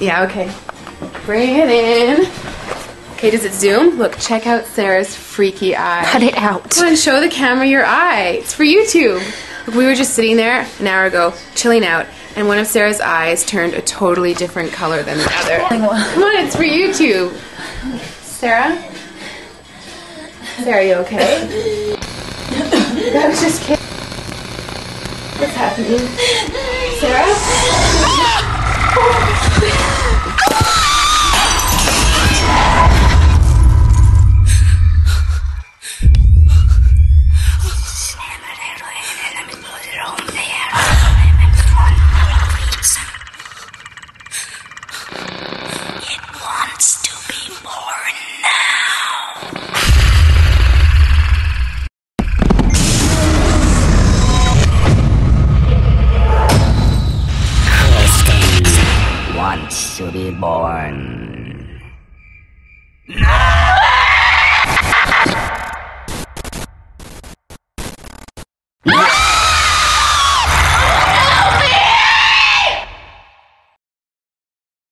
Yeah, okay. Bring it in. Okay, does it zoom? Look, check out Sarah's freaky eye. Cut it out. Come on, show the camera your eye. It's for YouTube. Look, we were just sitting there an hour ago, chilling out, and one of Sarah's eyes turned a totally different color than the other. Come on, it's for YouTube. Sarah? Sarah, you okay? I was just kidding. What's happening? Sarah? Wants to be born.